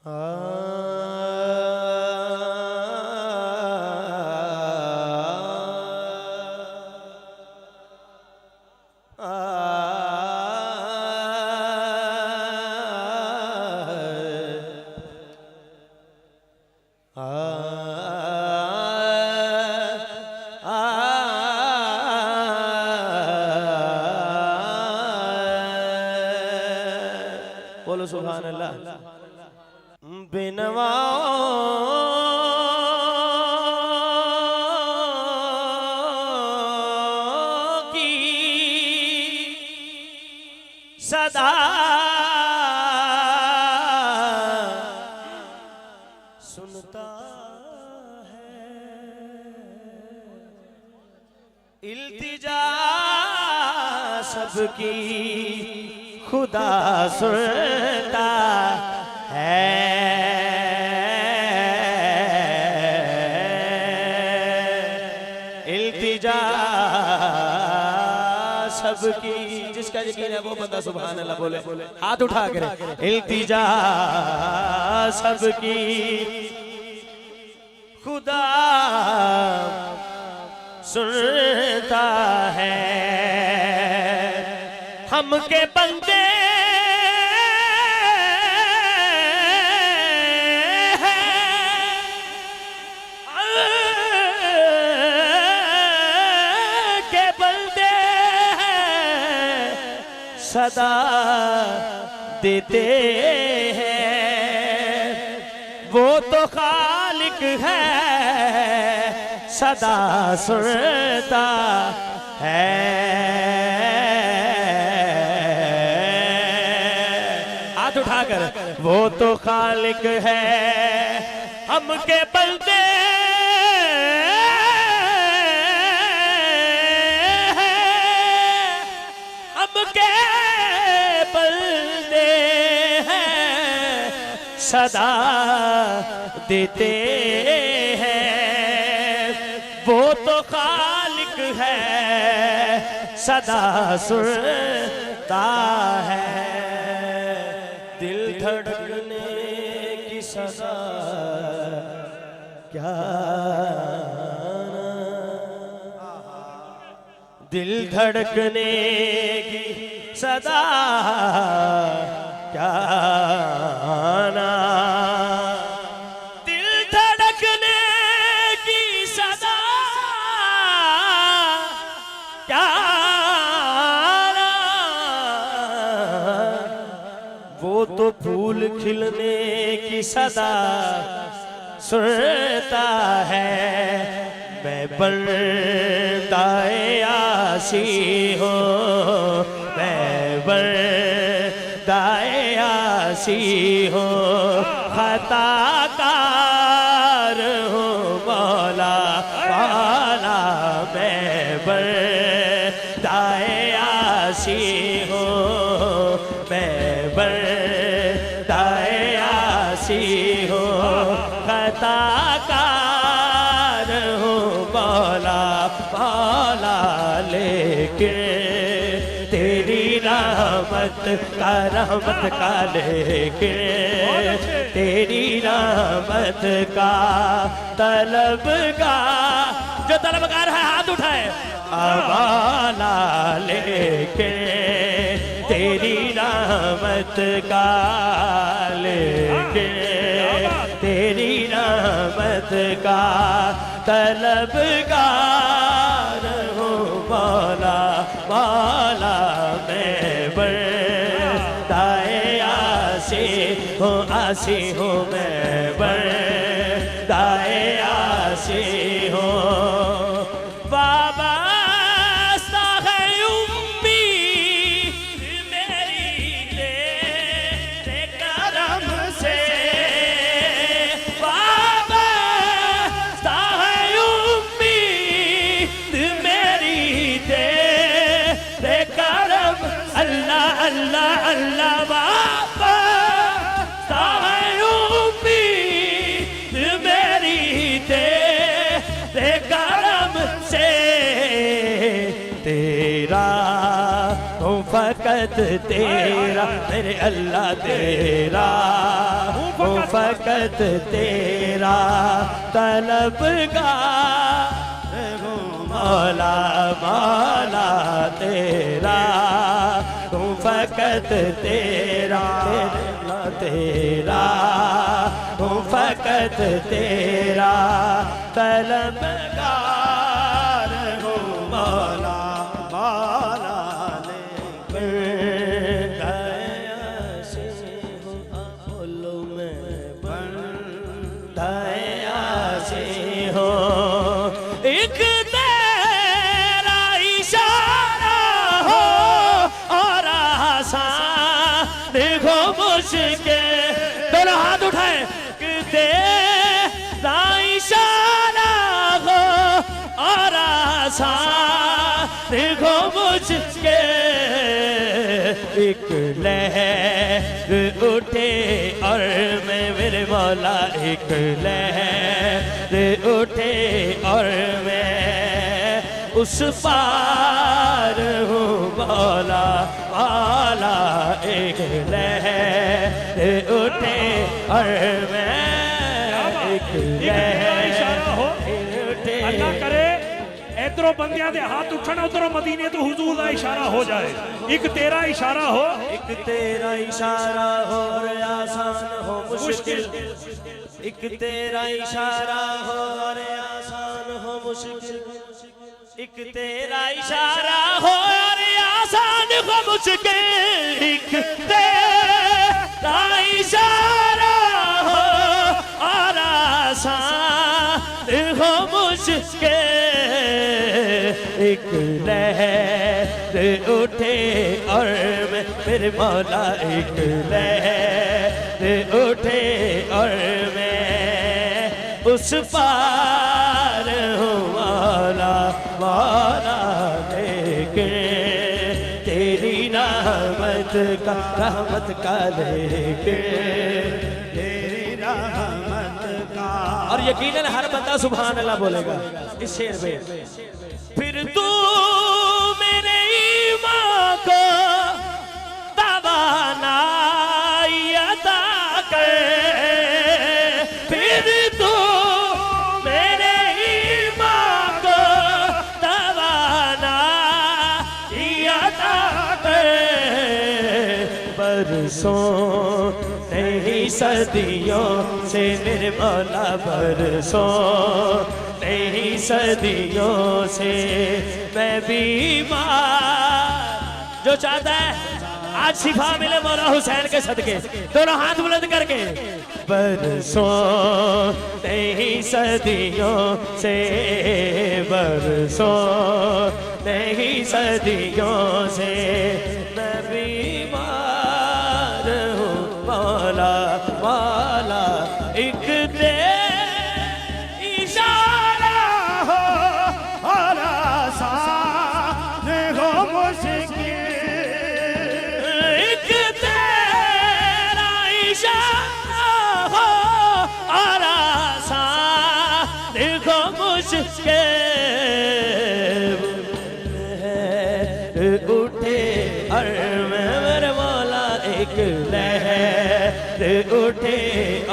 बोलो सुभान अल्लाह। बिनवा की सदा सुनता है, इल्तिजा सबकी खुदा सुनता है। इल्तिजा सबकी, जिसका यकीन है वो बंदा सुभान अल्लाह बोले, हाथ उठा कर। इल्तिजा सबकी खुदा सुनता है। हम के बंदे के बंदे सदा देते हैं, वो तो खालिक है सदा सुनता है। उठाकर वो तो खालिक है, हम के बंदे हैं, हम के बंदे हैं सदा देते हैं, वो तो खालिक है सदा सुनता है। दिल धड़कने की सदा क्या, दिल धड़कने की सदा क्या ना, दिल धड़कने की सदा क्या, वो तो फूल खिलने की सदा सुनता है। मैं बंदाए आसी हूँ, मैं बंदाए आसी हूँ, खताकार हूँ मौला वाला। मैं बंदाए आसी हूँ, मैं हो खताकार हूँ मौला मौला, लेकिन तेरी रहमत का लेकिन तेरी रहमत का तलबगार, जो तलबगार है हाथ उठाए, अवाला लेकिन तेरी रहमत का, लेकिन तेरी रहमत का तलबगार हूँ मौला मौला। मैं बंदाए आसी हूँ, मैं बंदाए आसी हूँ। बाबा अल्लाह अल्लाह बाबा उम्मीद मेरी तेरे करम से, तेरा हूँ फकत तेरा मेरे अल्लाह, तेरा हूँ फकत तेरा तलबगार हूँ मौला मौला तेरा हूँ फकत तेरा तेरा हूँ फकत तेरा तलबगार हूँ मौला मौला एक तेरा इशारा हो और आसान देखो मुश्किल दोनों हाथ उठाए कि तेरा इशारा हो और आसान देखो मुश्किल एक लहर उठे और मैं मेरे मौला एक लहर उठे और मैं उस पार हूँ मौला मौला एक लहर उठे और मैं एक लहर उठे अल्लाह करे इधरों बंदियां दे हाथ उठन उधरों मदीने तो हुजूर का इशारा हो जाए एक तेरा इशारा हो एक तेरा इशारा हो और आसान हो मुश्किल एक तेरा इशारा हो और आसान हो मुश्किल एक तेरा इशारा हो और आसान हो मुश्किल एक तेरा इशारा हो और आसान हो मुश्किल एक लहर उठे और मैं मेरे मौला एक लहर उठे और मैं उस पार हूँ मौला मौला लेके तेरी रहमत का लेके तेरी रहमत का। और यकीनन हर बंदा सुभान अल्लाह बोलेगा इस शेर में। फिर तू मेरे ईमान को तवानाई अता कर फिर तू मेरे ईमान को तवानाई अता कर बरसों नहीं सदियों से मेरे मौला बरसों नहीं सदियों से मैं बीमार जो चाहता है आज शिफा मिले मौला हुसैन के सदके दोनों हाथ बुलंद करके बरसों नहीं सदियों से बरसों नहीं सदियों से मैं बीमार हूँ मौला मौला एक दे उठे और मैं मेरे मौला एक लहर उठे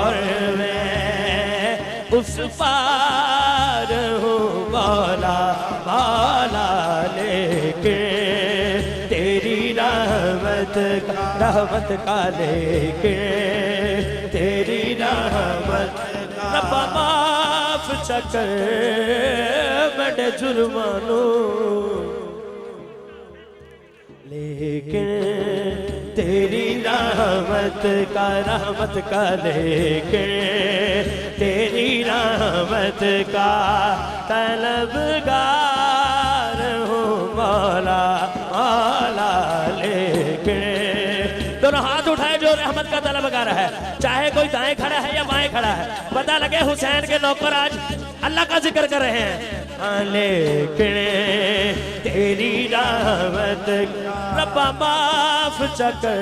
और मैं उस पार हूँ मौला मौला लेके तेरी रहमत का लेके तेरी रहमत रब्बा माफ चकर बड़े जुर्मानो लेकिन तेरी रहमत का लेके तेरी रहमत का तलबगार हूँ मौला मौला लेके दोनों हाथ उठाए जो रहमत का तलबगार है चाहे कोई दाएं खड़ा है या बाएं खड़ा है पता लगे हुसैन के नौकर आज अल्लाह का जिक्र कर रहे हैं लेकिन तेरी रहमत रब्बा माफ चकर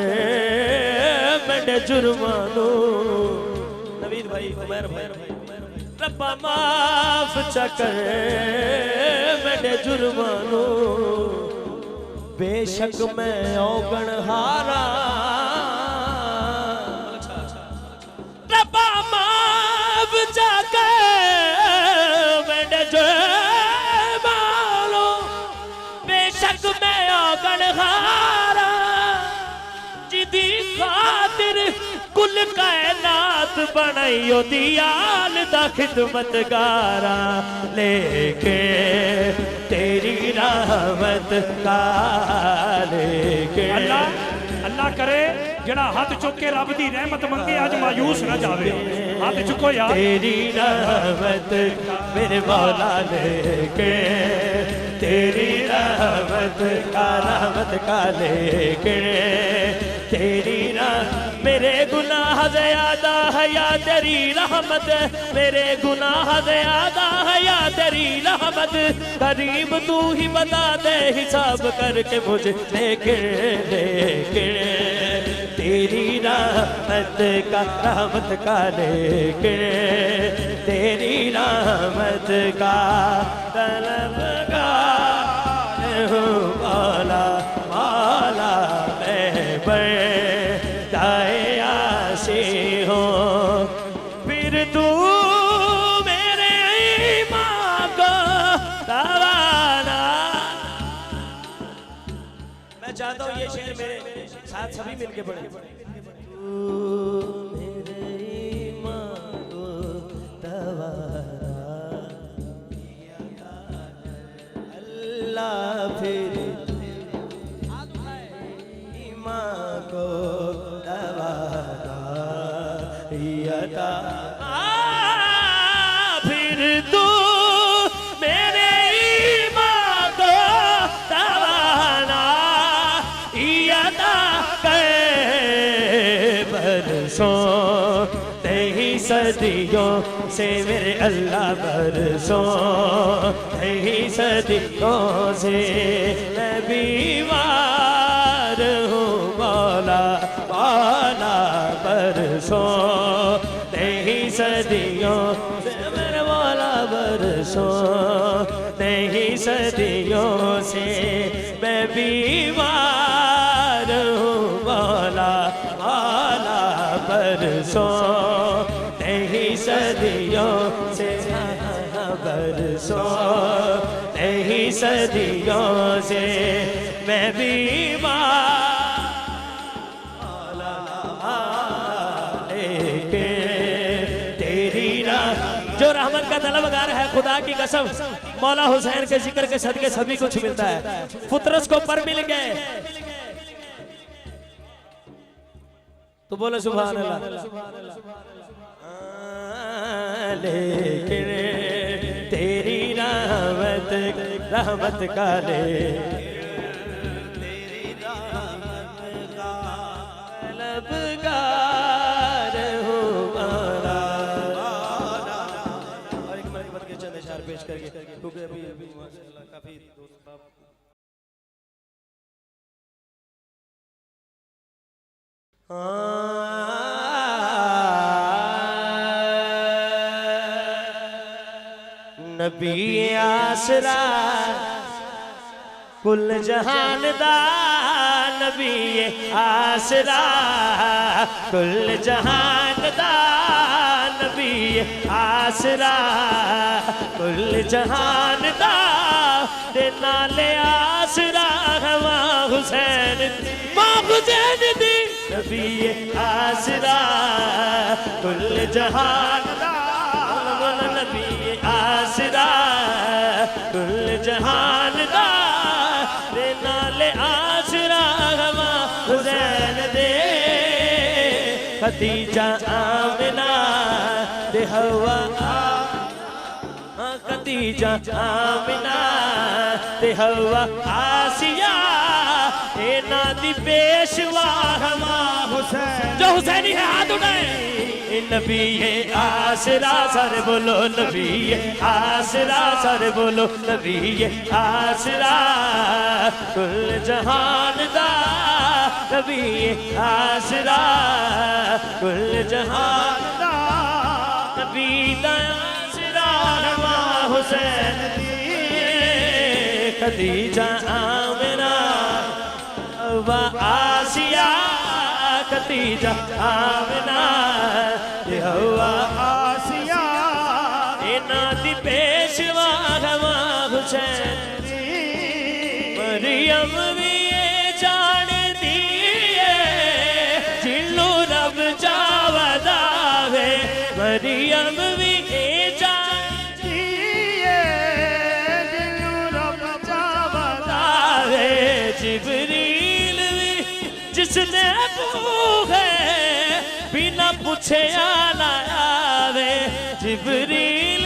मेरे जुर्मानो नवीद भाई उमर भाई रब्बा माफ चकर मेरे जुर्मानो बेशक मैं औगण हारा रब्बा बचा के मैंने जो मानो बेशक मैं औगण हारा जिदी खातिर कुल कायनात बनाइयो दियाल दा खिदमतगारा लेके तेरी रहमत का लेके अल्लाह करे जड़ा हाथ चुक के रब दी रहमत मंगे आज मायूस न जावे हाथ चुको यार तेरी रहमत मेरे मौला लेके तेरी रहमत का लेके तेरी मेरे गुनाह ज़्यादा है या तेरी रहमत मेरे गुनाह ज़्यादा है या तेरी रहमत करीब तू ही बता दे हिसाब करके मुझे लेके तेरी रहमत का लेके तेरी रहमत का तलबगार हूँ मौला मौला मैं आशी हो फिर तू मेरे ईमान को दवाना। मैं चाहता हूँ ये शेर मेरे साथ सभी मिलके पढ़े। तू मेरे ईमान को दवाना अल्लाह फिर ईमान को फिर तू मेरे ईमान को दवाना बरसों नहीं सदियों से मेरे अल्लाह बरसों नहीं सदियों से मैं बीमार हूँ मौला मौला बरसों नहीं सदियों से मेरे मौला बरसों नहीं सदियों से मैं बीमार हूँ मौला मौला बरसों नहीं सदियों से बरसों नहीं सदियों से मैं बीमार जो रहमत का तलबगार है खुदा की कसम मौला हुसैन के जिक्र के सदके सभी कुछ मिलता है फुतरस को पर मिल गए तो बोले सुभान अल्लाह लेकिन तेरी रहमत का ले तेरी रहमत का तलबगार हूँ मौला पेश करके क्योंकि अभी माशाअल्लाह काफी दोस्त साहब नबी आसरा कुल जहान दा नबी आसरा कुल जहान दा नबी आसरा कुल जहान दा ते नाले आसरा मां हुसैन दी नबी आसरा कुल जहान दा नबी आसरा कुल जहान दा ते नाले आसरा मां हुसैन दे खदीजा आमिना ते हवा खदीजा आमिना ते हवा आसिया ना दी पेशवा हुसैन जो हुसैनी है हाथ उठाए नबी आसरा सर बोलो नबी आसरा सर बोलो नबी आसरा कुल जहान दा नबी आसरा कुल जहान दा नबी दा आसरा हुसैन दी खदीजा आमिना वा आसिया खदीजा आमिना हवा आसिया हुसैन दी मरियम भी ये जान दी है जिन्नू रब जावदावे मरियम भी ये जान दी है जिन्नू रब जावदावे जिबरील भी जिसने पूछे बिना पूछे आना आवे जिबरील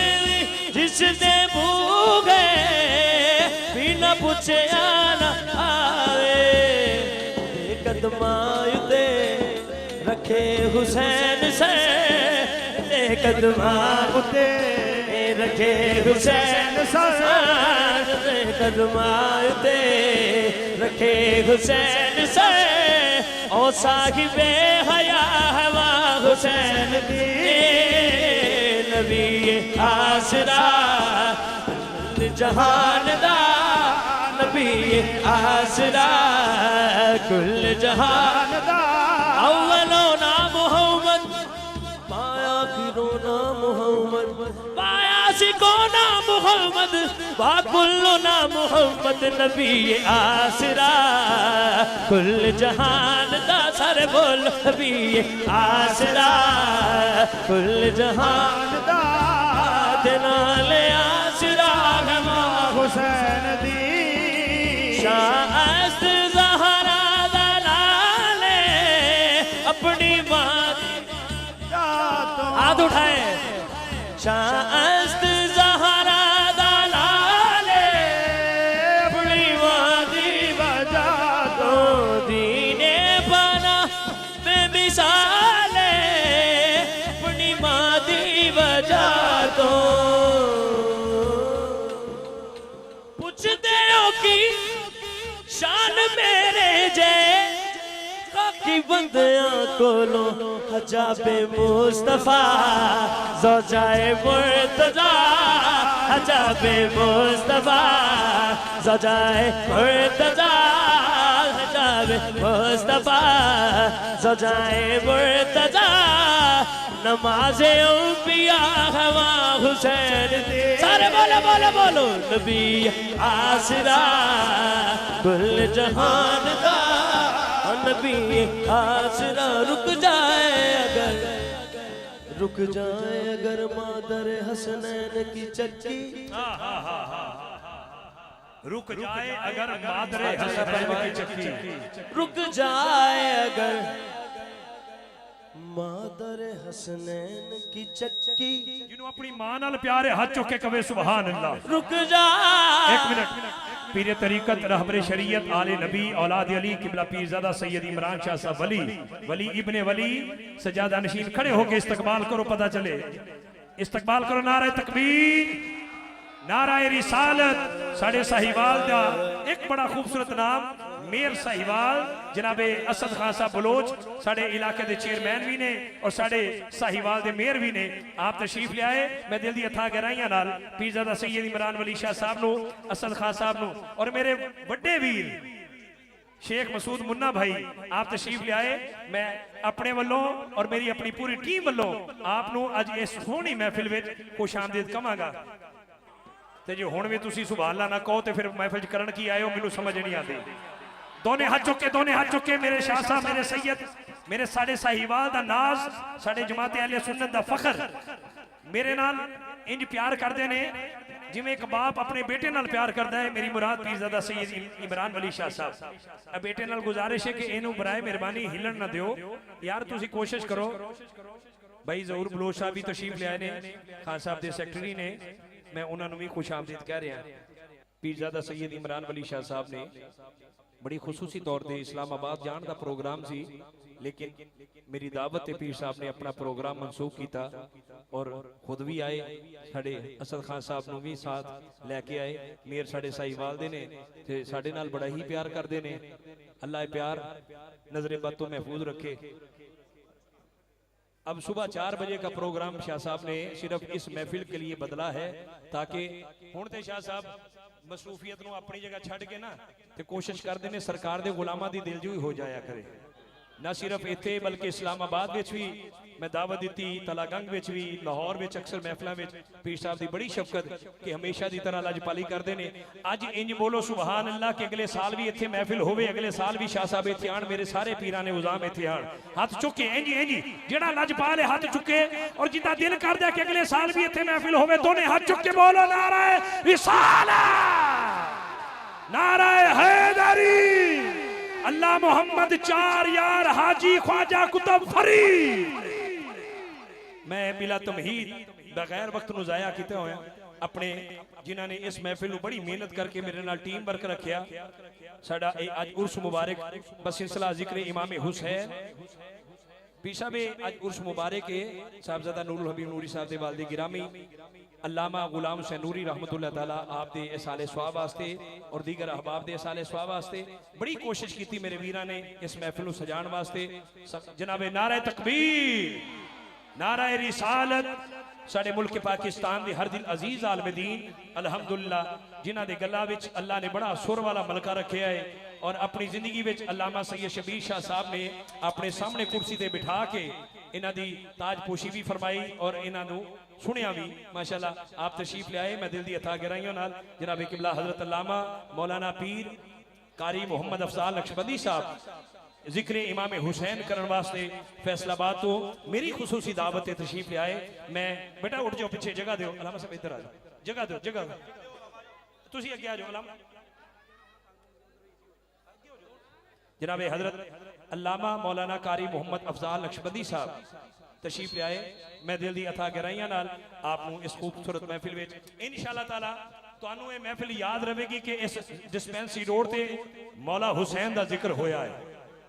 जिसने पूछे बिना पूछे आना आवे कदमां उते रखे हुसैन से कदमां उते रखे हुसैन से कदमां उते रखे हुसैन से ओ साहिबे हया हवा हुसैन दी नबी आसरा जहान दा नबी आसरा कुल जहान दा अव्वलो ना मोहम्मद पाया फिरो ना मोहम्मद पाया सिको ना मोहम्मद वाकुल्लो ना मोहम्मद नबी आसरा कुल जहान दा सर बोल नबी आसरा कुल जहान दा नाले आसरा हुसैन दी शाहस्त ज़हरा दलाले अपनी माँ हाथ उठाए शाहस्त ज़हरा दलाले अपनी माँ दी बजा दो दीने बना में मिसाले अपनी माँ दी बजा दो शान मेरे जय की बंदियां कोलो हजाबे मुस्तफा ज़ौजाए मुर्तज़ा हजाबे मुस्तफा ज़ौजाए मुर्तज़ा हजाबे मुस्तफा ज़ौजाए मुर्तज़ा नमाज़े अंबिया हवा हुसैन दे सारे बोलो बोलो बोलो नबी आसरा कुल जहान दा नबी आसरा रुक जाए अगर मादर हसनैन की चक्की रुक जाए अगर मादर हसनैन की चक्की रुक जाए अगर मादर हसनैन की चक्की जिन्हों अपनी मां नाल प्यार है हाथ चुक के कवे सुभान अल्लाह रुक जा एक मिनट पीर तरीकत रहबर शरीयत आले नबी औलाद अली किबला पीरजादा सैयद इमरान शाह साहब वली इब्ने वली सजादा नशीन खड़े होके इस्तकबाल करो पता चले इस्तकबाल करो नारे तकबीर नाराए रिसालत साढ़े साहिवाल दा एक बड़ा खूबसूरत नाम मेयर साहिवाल जनाबे असद खान साहब बलोच साढ़े इलाके के चेयरमैन भी ने और साढ़े साहिवाल के मेयर भी ने आप तशरीफ ले आए मैं दिल दी अथा गहराइयां नाल पीरजादा सैयद इमरान वली शाह साहब नो असद खान साहब नो और मेरे बड़े वीर शेख मसूद मुन्ना भाई आप तशरीफ ले आए मैं अपने वालों और मेरी अपनी पूरी टीम वालों आपनों अज इस सोहनी महफिल में खुश आमदीद कहांगा ते जो हुण भी तुसी सुभान अल्लाह ना कहो तो फिर महफिल करन की आए हो मैनू समझ नहीं आती दोने हाथ चुके मेरे शाह साहब मेरे सैयद मेरे साढ़े साहिवाल दा नाज साढ़े जमात अहले सुन्नत दा फखर मेरे नाल इंज प्यार करते ने जिवें एक बाप अपने बेटे नाल प्यार करता है मेरी मुराद पीरजादा सैयद इमरान वली शाह साहब बेटे नाल गुजारिश है कि इनू बराए मेहरबानी हिलन ना दियो यार तुसी कोशिश करो भाई जहूर बलोच साहब भी तशरीफ ले आए ने खान साहब के सैकटरी ने मैं उन्होंने भी खुश आमदीद कह रहा पीरजादा सैयद इमरान वली शाह साहब ने बड़ी खुसूसी तौर पर इस्लामाबाद जान का प्रोग्राम सी लेकिन मेरी दावत ते पीर साहब ने अपना प्रोग्राम मनसूख किया और खुद भी आए साढ़े असद खान साहब को भी साथ लैके आए मेयर साढ़े साहिवाल दे ने ते साढ़े नाल बड़ा ही प्यार करते ने अल्लाह प्यार नजरे बद तो महफूज रखे। अब सुबह 4 बजे का प्रोग्राम शाह साहब ने सिर्फ इस महफिल के लिए बदला है ताकि हुण ते शाह साहब मसरूफियत नूं अपनी जगह छड़ के ना ते कोशिश करते हैं सरकार दे गुलामां दी दिलजोई हो जाया करे ना सिर्फ इत्थे बल्कि इस्लामाबाद विच भी मैं दावत दी, तलागंग विच भी, लाहौर विच अक्सर महफिलों में पीर साहब की बड़ी शफकत कि हमेशा की तरह लजपाली करते हैं। अज इंज बोलो सुबहान अल्लाह कि अगले साल भी इत्थे महफिल होवे, अगले साल भी शाह साहब इत्थे आन, मेरे सारे पीरां ने उजाम इत्थे आन, हाथ चुके इंज इंज जेड़ा लजपाल है हाथ चुके, और जिदा दिल करदा कि अगले साल भी इत्थे महफिल होवे, दोने हाथ चुक के बोलो नारा रिसालत, नारा हैदरी, अल्लाह मोहम्मद चार यार हाजी ख्वाजा कुतुब फरीद। मैं बिला तमहीद बगैर वक्त नु जाया किते होया अपने जिन्हां ने इस महफिल बड़ी मेहनत करके मेरे नाल टीम वर्क रखिया। साडा अज उर्स मुबारक बस सिलसिला जिक्र इमाम हुसैन पीर साहब अज उर्स मुबारक है साहबजादा नूरुल हबीब नूरी साहब दे वालिद गिरामी अल्लामा गुलाम हुसैन नूरी रहमतुल्लाह ताला आप दे इसाले स्वाब वास्ते और दीगर अहबाब दे इसाले स्वाब वास्ते बड़ी कोशिश की मेरे वीरां ने इस महफिल नूं सजाण वास्ते। जनाबे नारे तकबीर, नारे रिसालत, साडे मुल्क पाकिस्तान दे हर दिल अजीज आलम दीन अल्हम्दुलिल्लाह जिन्हां दे गल्लां विच अल्लाह ने बड़ा सुर वाला मलका रखिया है, और अपनी जिंदगी विच अल्लामा सैयद शबीर शाह साहब ने अपने सामने कुर्सी ते बिठा के इन्हां दी ताजपोशी भी फरमाई और इन्हां नूं सुनिया भी माशाअल्लाह। आप तशरीफ ले आए, मैं दिल दी अता गहराइयों नाल जनाब किबला हजरत अल्लामा मौलाना पीर कारी मोहम्मद अफजाल नक्शबंदी साहब जिक्र इमाम हुसैन करने वास्ते फैसलाबाद तो मेरी खुसूसी दावत है तशरीफ ले आए। मैं बेटा उठ जाओ, पीछे जगह दो, अल्लामा साहब इधर आ जाओ, जगह दो, जगह दो, तुसी अगे आ जाओ अल्लामा। जनाब हजरत अल्लामा मौलाना कारी मोहम्मद अफजाल नक्शबंदी साहब तशरीफ ले आए। मैं दिल दी अथा गहराइयां नाल आपनू इस खूबसूरत महफिल विच इंशाअल्लाह ताला तुहानू ये महफिल याद रहेगी कि इस डिस्पेंसरी रोड ते मौला हुसैन दा जिक्र होया है,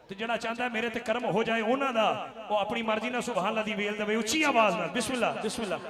तो जड़ा चाहता है मेरे ते कर्म हो जाए उन्हां दा वो अपनी मर्जी नाल सुभान अल्लाह दी वेल दे उच्ची आवाज नाल बिस्मिल्लाह बिस्मिल्लाह।